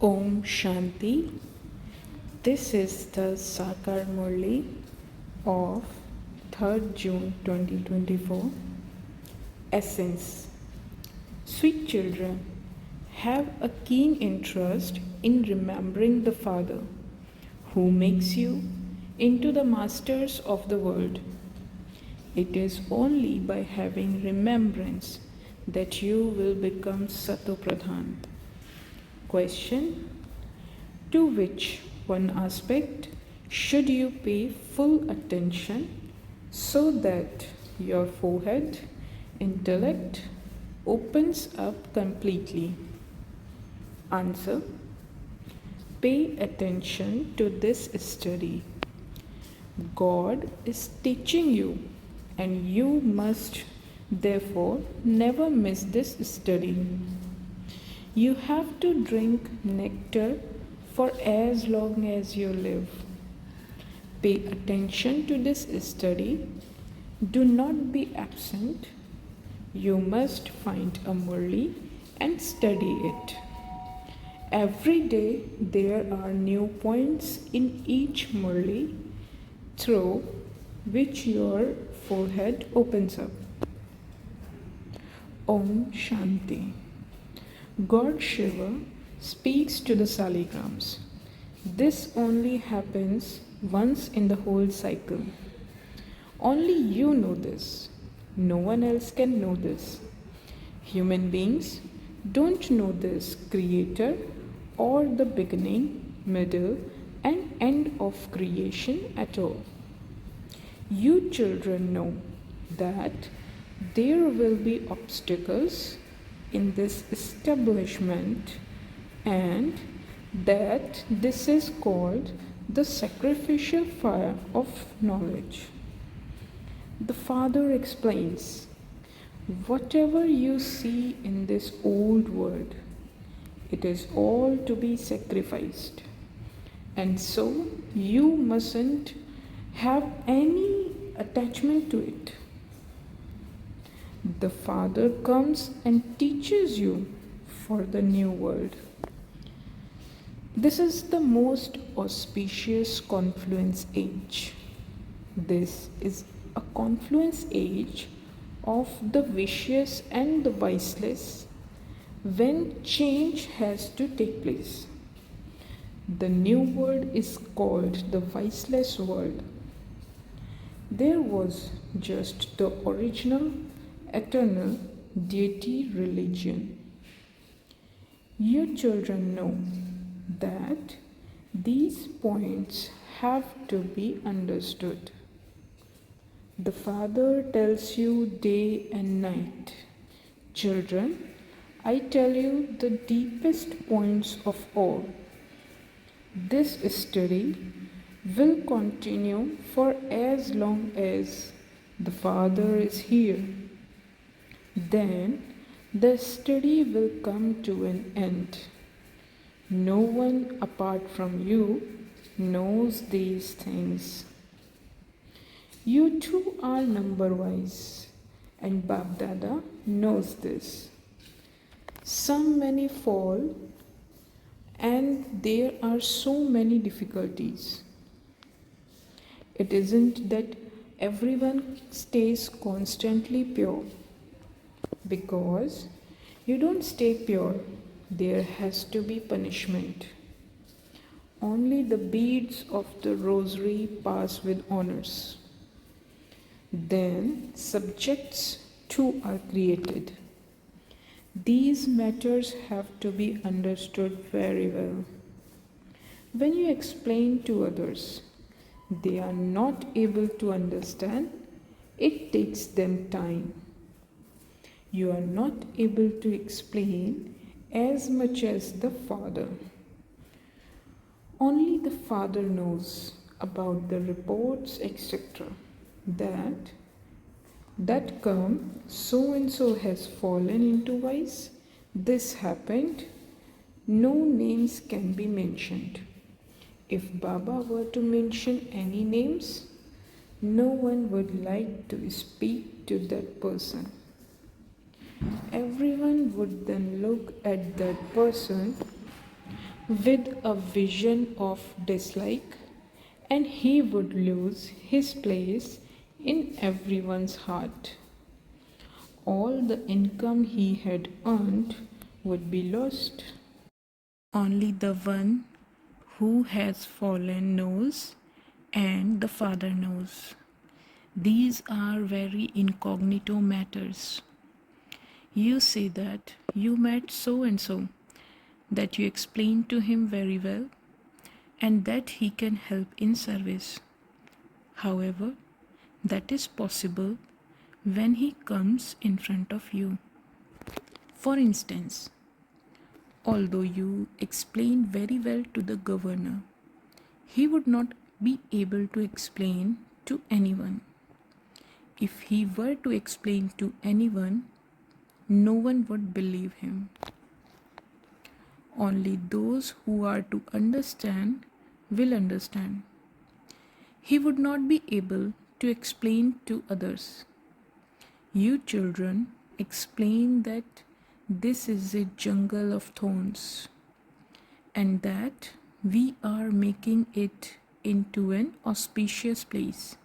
Om Shanti. This is the Sakar Murli of 3rd June 2024. Essence. Sweet children, have a keen interest in remembering the Father who makes you into the masters of the world. It is only by having remembrance that you will become satopradhan. Question: to which one aspect should you pay full attention so that your forehead, intellect, opens up completely? Answer: pay attention to this study. God is teaching you, and you must therefore never miss this study. You have to drink nectar for as long as you live. Pay attention to this study. Do not be absent. You must find a Murli and study it. Every day there are new points in each Murli through which your forehead opens up. Om Shanti. God Shiva speaks to the saligrams. This only happens once in the whole cycle. Only you know this. No one else can know this. Human beings don't know this Creator or the beginning, middle, and end of creation at all. You children know that there will be obstacles in this establishment, and that this is called the sacrificial fire of knowledge. The Father explains, whatever you see in this old world, it is all to be sacrificed, and so you mustn't have any attachment to it. The Father comes and teaches you for the new world. This is the most auspicious confluence age. This is a confluence age of the vicious and the viceless, when change has to take place. The new world is called the viceless world. There was just the original eternal deity religion. You children know that these points have to be understood. The Father tells you day and night, children, I tell you the deepest points of all. This study will continue for as long as the Father is here. Then the study will come to an end. No one apart from you knows these things. You too are number-wise, and BapDada knows this. Some many fall, and there are so many difficulties. It isn't that everyone stays constantly pure. Because you don't stay pure, there has to be punishment. Only the beads of the rosary pass with honors. Then subjects too are created. These matters have to be understood very well. When you explain to others, they are not able to understand. It takes them time. You are not able to explain as much as the Father. Only the Father knows about the reports, etc. That come, so and so has fallen into vice, this happened. No names can be mentioned. If Baba were to mention any names, no one would like to speak to that person. Everyone would then look at that person with a vision of dislike, and he would lose his place in everyone's heart. All the income he had earned would be lost. Only the one who has fallen knows, and the Father knows. These are very incognito matters. You say that you met so and so, that you explained to him very well, and that he can help in service. However, that is possible when he comes in front of you. For instance, although you explained very well to the governor, he would not be able to explain to anyone. If he were to explain to anyone, no one would believe him. Only those who are to understand will understand. He would not be able to explain to others. You children explain that this is a jungle of thorns and that we are making it into an auspicious place.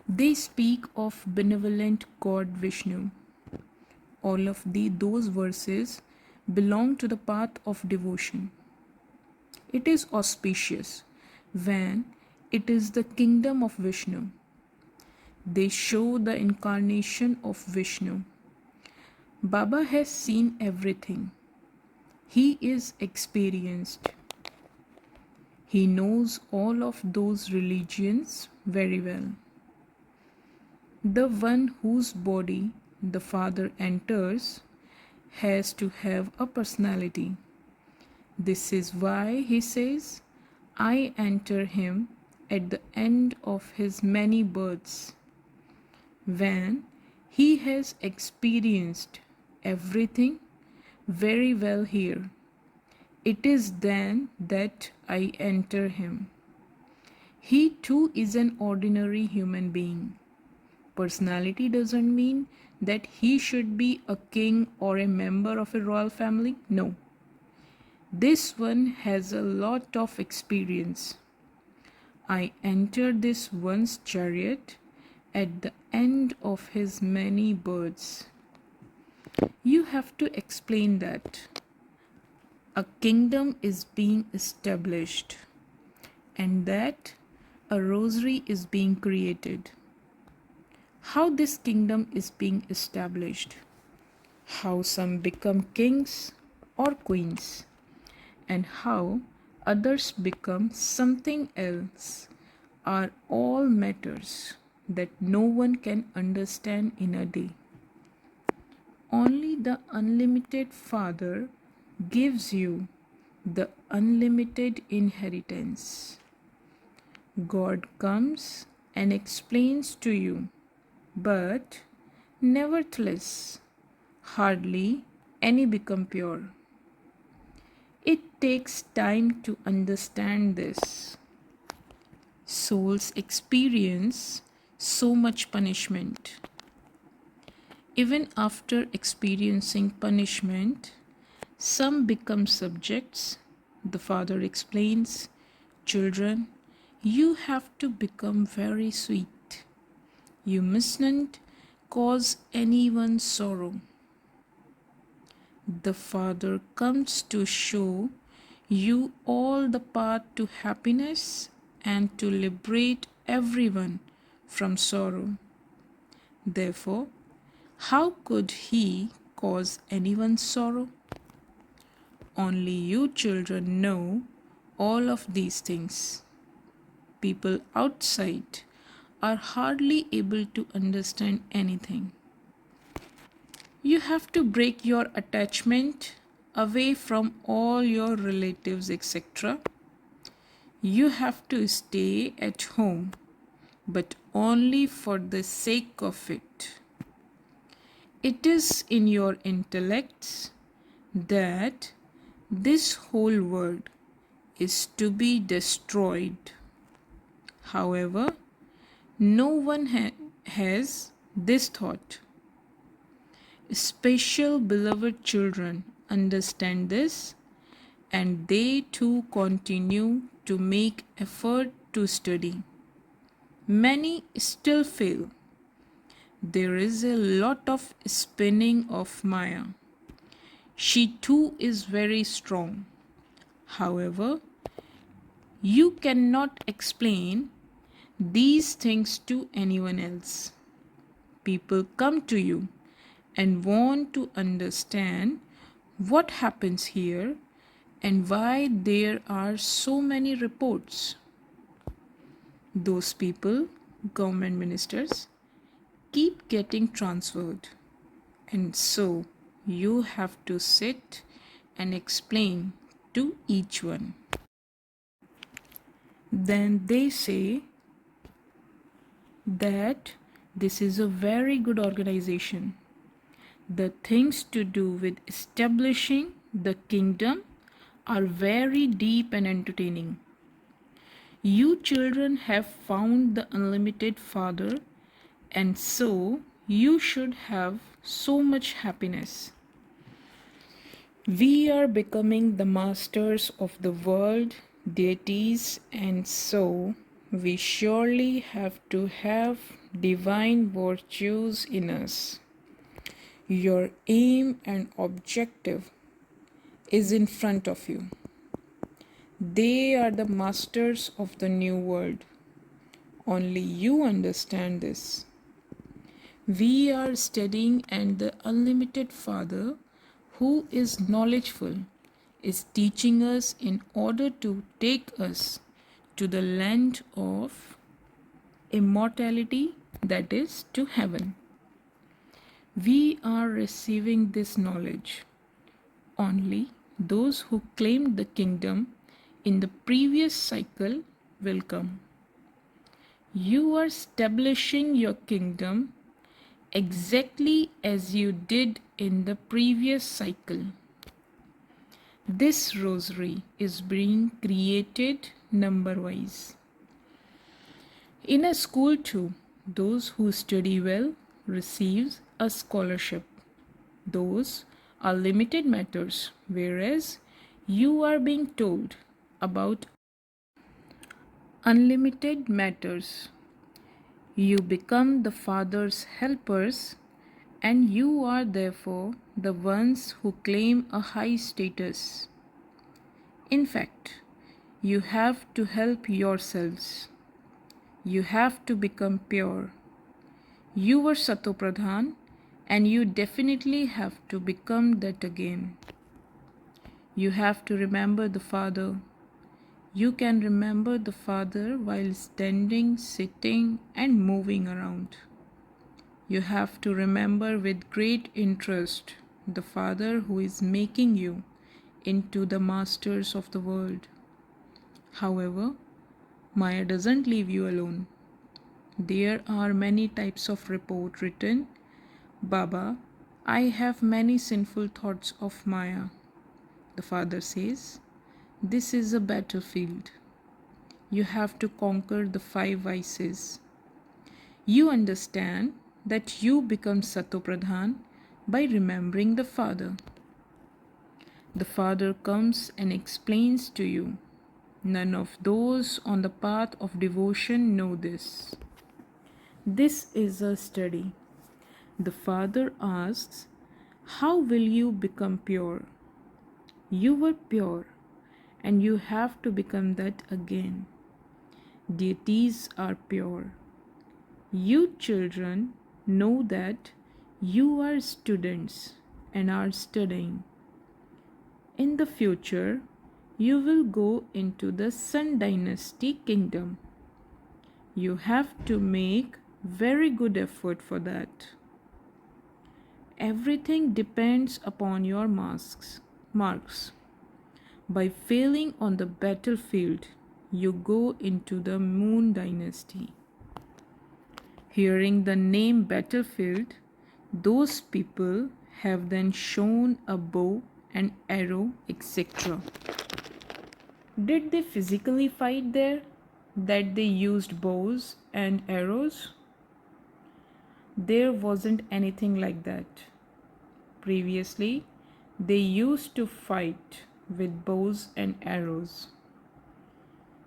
They speak of benevolent God Vishnu. All of those verses belong to the path of devotion. It is auspicious when it is the kingdom of Vishnu. They show the incarnation of Vishnu. Baba has seen everything. He is experienced. He knows all of those religions very well. The one whose body the Father enters has to have a personality. This is why he says, I enter him at the end of his many births. When he has experienced everything very well here, it is then that I enter him. He too is an ordinary human being. Personality doesn't mean that he should be a king or a member of a royal family. No. This one has a lot of experience. I enter this one's chariot at the end of his many births. You have to explain that a kingdom is being established and that a rosary is being created. How this kingdom is being established, how some become kings or queens, and how others become something else are all matters that no one can understand in a day. Only the unlimited Father gives you the unlimited inheritance. God comes and explains to you, but nevertheless, hardly any become pure. It takes time to understand this. Souls experience so much punishment. Even after experiencing punishment, some become subjects. The Father explains, children, you have to become very sweet. You mustn't cause anyone sorrow. The Father comes to show you all the path to happiness and to liberate everyone from sorrow. Therefore, how could he cause anyone sorrow? Only you children know all of these things. People outside are hardly able to understand anything. You have to break your attachment away from all your relatives, etc. You have to stay at home, but only for the sake of it. It is in your intellects that this whole world is to be destroyed. However, no one has this thought. Special beloved children understand this and they too continue to make effort to study. Many still fail. There is a lot of spinning of Maya. She too is very strong. However, you cannot explain these things to anyone else. People come to you and want to understand what happens here and why there are so many reports. Those people, government ministers, keep getting transferred, and so you have to sit and explain to each one. Then they say that this is a very good organization. The things to do with establishing the kingdom are very deep and entertaining. You children have found the unlimited Father, and so you should have so much happiness. We are becoming the masters of the world, deities, and so we surely have to have divine virtues in us. Your aim and objective is in front of you. They are the masters of the new world. Only you understand this. We are studying, and the unlimited Father, who is knowledgeful, is teaching us in order to take us to the land of immortality, that is, to heaven. We are receiving this knowledge. Only those who claimed the kingdom in the previous cycle will come. You are establishing your kingdom exactly as you did in the previous cycle. This rosary is being created number-wise. In a school too, those who study well receive a scholarship. Those are limited matters, whereas you are being told about unlimited matters. You become the Father's helpers, and you are therefore the ones who claim a high status. In fact, you have to help yourselves. You have to become pure. You were satopradhan, and you definitely have to become that again. You have to remember the Father. You can remember the Father while standing, sitting, and moving around. You have to remember with great interest the Father who is making you into the masters of the world. However, Maya doesn't leave you alone. There are many types of report written. Baba, I have many sinful thoughts of Maya. The Father says, this is a battlefield. You have to conquer the 5 vices. You understand that you become satopradhan by remembering the Father. The Father comes and explains to you. None of those on the path of devotion know this. This is a study. The Father asks, how will you become pure? You were pure, and you have to become that again. Deities are pure. You children know that you are students and are studying. In the future, you will go into the Sun Dynasty kingdom. You have to make very good effort for that. Everything depends upon your marks. By failing on the battlefield, you go into the Moon Dynasty. Hearing the name battlefield, those people have then shown a bow and arrow, etc. Did they physically fight there? That they used bows and arrows? There wasn't anything like that. Previously, they used to fight with bows and arrows.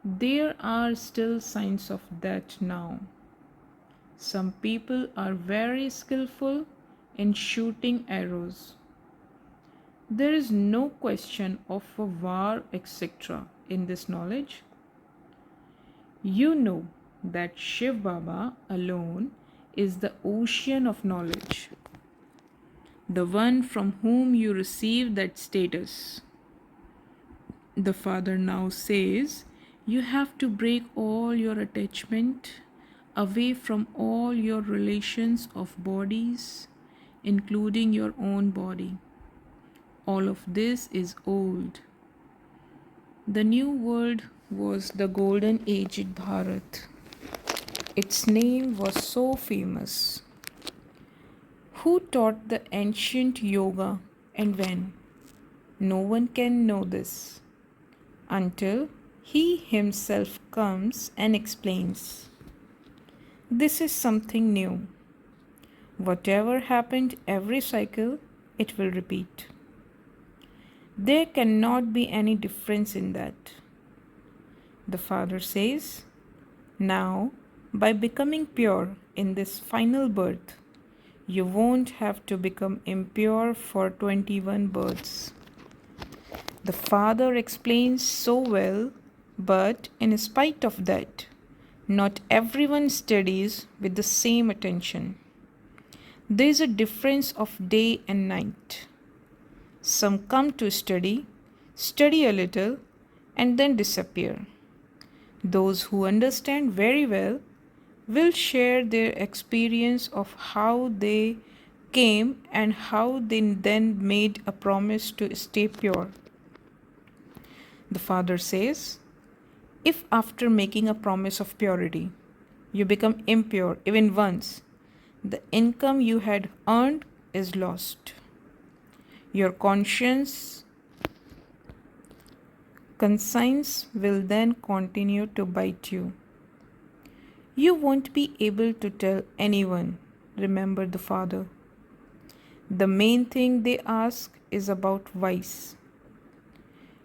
There are still signs of that now. Some people are very skillful in shooting arrows. There is no question of a war, etc. in this knowledge. You know that Shiv Baba alone is the ocean of knowledge, the one from whom you receive that status. The Father now says you have to break all your attachment away from all your relations of bodies, including your own body. All of this is old. The new world was the golden age in Bharat. Its name was so famous. Who taught the ancient yoga and when? No one can know this until he himself comes and explains. This is something new. Whatever happened every cycle, it will repeat. There cannot be any difference in that. The Father says, now, by becoming pure in this final birth, you won't have to become impure for 21 births. The Father explains so well, but in spite of that, not everyone studies with the same attention. There is a difference of day and night. Some come to study a little, and then disappear. Those who understand very well will share their experience of how they came and how they then made a promise to stay pure. The Father says, if after making a promise of purity, you become impure even once, the income you had earned is lost. Your conscience will then continue to bite you. You won't be able to tell anyone, remember the Father. The main thing they ask is about vice.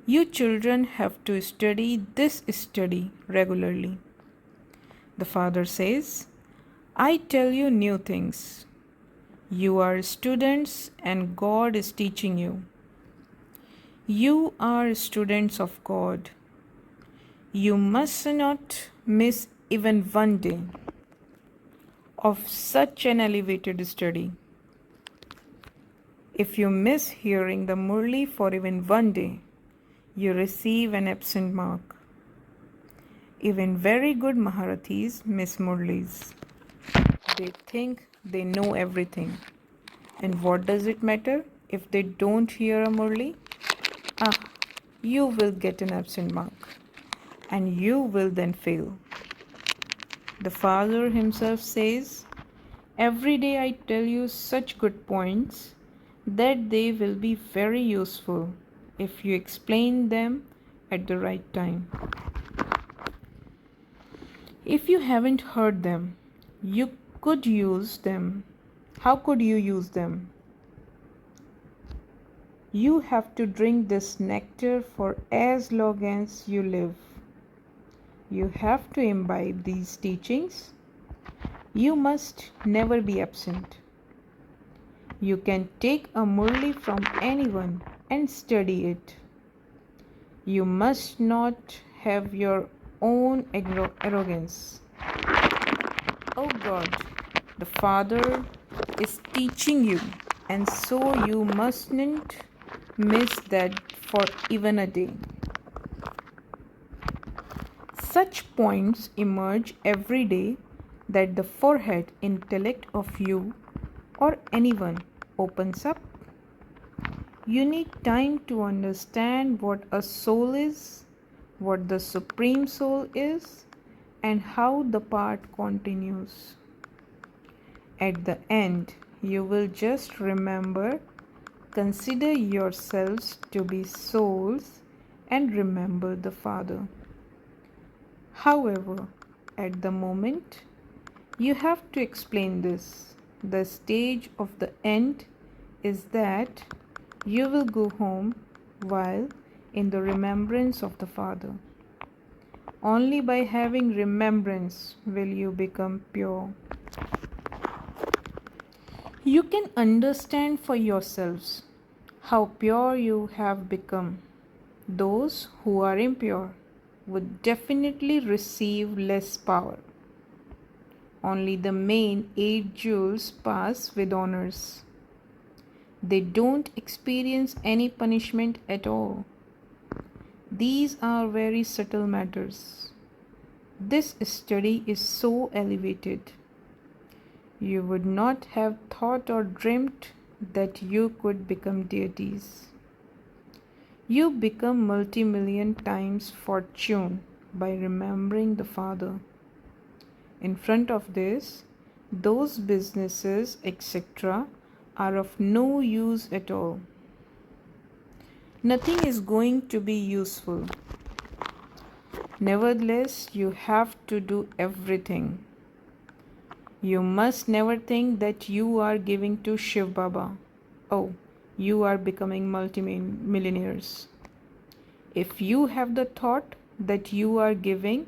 You children have to study this study regularly. The Father says, I tell you new things. You are students and God is teaching you. You are students of God. You must not miss even one day of such an elevated study. If you miss hearing the Murli for even one day, you receive an absent mark. Even very good Maharathis miss Murlis. They think they know everything. And what does it matter if they don't hear a Murli? You will get an absent mark. And you will then fail. The Father himself says, every day I tell you such good points that they will be very useful if you explain them at the right time. If you haven't heard them, you could use them. How could you use them? You have to drink this nectar for as long as you live. You have to imbibe these teachings. You must never be absent. You can take a Murli from anyone and study it. You must not have your own arrogance. Oh God, the Father is teaching you, and so you mustn't miss that for even a day. Such points emerge every day that the forehead intellect of you or anyone opens up. You need time to understand what a soul is, what the Supreme Soul is, and how the part continues. At the end, you will just remember, consider yourselves to be souls and remember the Father. However, at the moment, you have to explain this. The stage of the end is that you will go home while in the remembrance of the Father. Only by having remembrance will you become pure. You can understand for yourselves how pure you have become. Those who are impure would definitely receive less power. Only the main 8 jewels pass with honors. They don't experience any punishment at all. These are very subtle matters. This study is so elevated. You would not have thought or dreamt that you could become deities. You become multi-million times fortune by remembering the Father. In front of this, those businesses, etc., are of no use at all. Nothing is going to be useful. Nevertheless, you have to do everything. You must never think that you are giving to Shiv Baba. Oh, you are becoming multi-millionaires. If you have the thought that you are giving,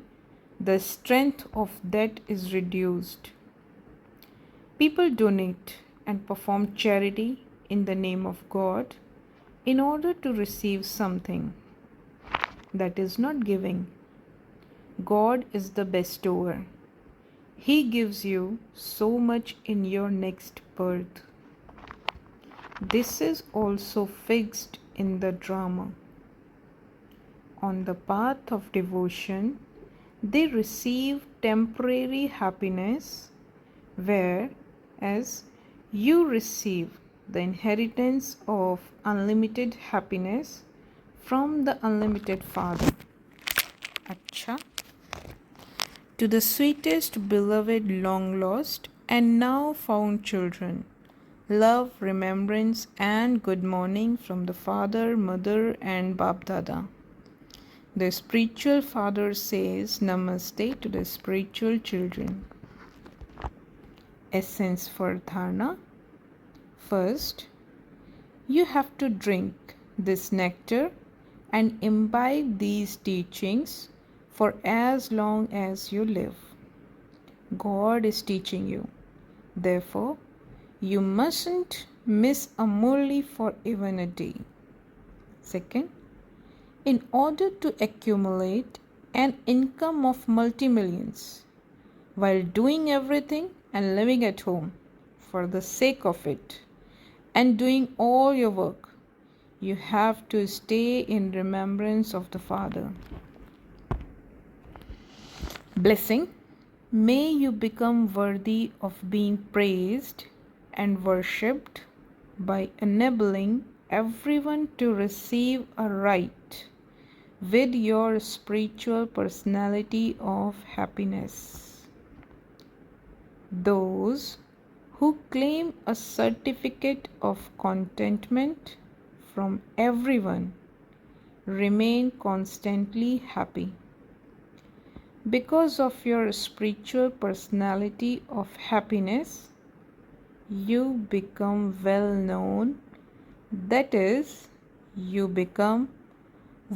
the strength of that is reduced. People donate and perform charity in the name of God in order to receive something. That is not giving. God is the bestower. He gives you so much in your next birth. This is also fixed in the drama. On the path of devotion, they receive temporary happiness, whereas you receive the inheritance of unlimited happiness from the unlimited Father. Achcha. To the sweetest, beloved, long lost, and now found children, love, remembrance, and good morning from the Father, Mother, and BapDada. The spiritual father says namaste to the spiritual children. Essence for dharana. First, you have to drink this nectar and imbibe these teachings for as long as you live. God is teaching you. Therefore, you mustn't miss a Murli for even a day. Second, in order to accumulate an income of multi-millions while doing everything and living at home for the sake of it and doing all your work, you have to stay in remembrance of the Father. Blessing, may you become worthy of being praised and worshipped by enabling everyone to receive a right with your spiritual personality of happiness. Those who claim a certificate of contentment from everyone remain constantly happy. Because of your spiritual personality of happiness, you become well known. That is, you become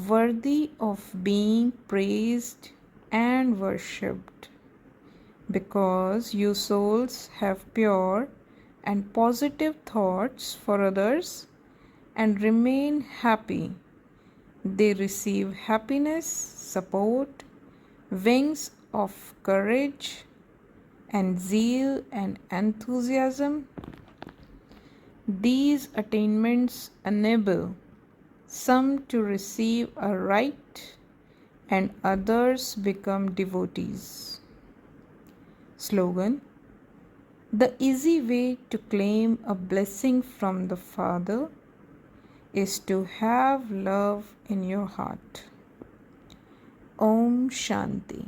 worthy of being praised and worshipped. Because you souls have pure and positive thoughts for others and remain happy, they receive happiness, support, wings of courage and zeal and enthusiasm. These attainments enable some to receive a right and others become devotees. Slogan: the easy way to claim a blessing from the Father is to have love in your heart. Om Shanti.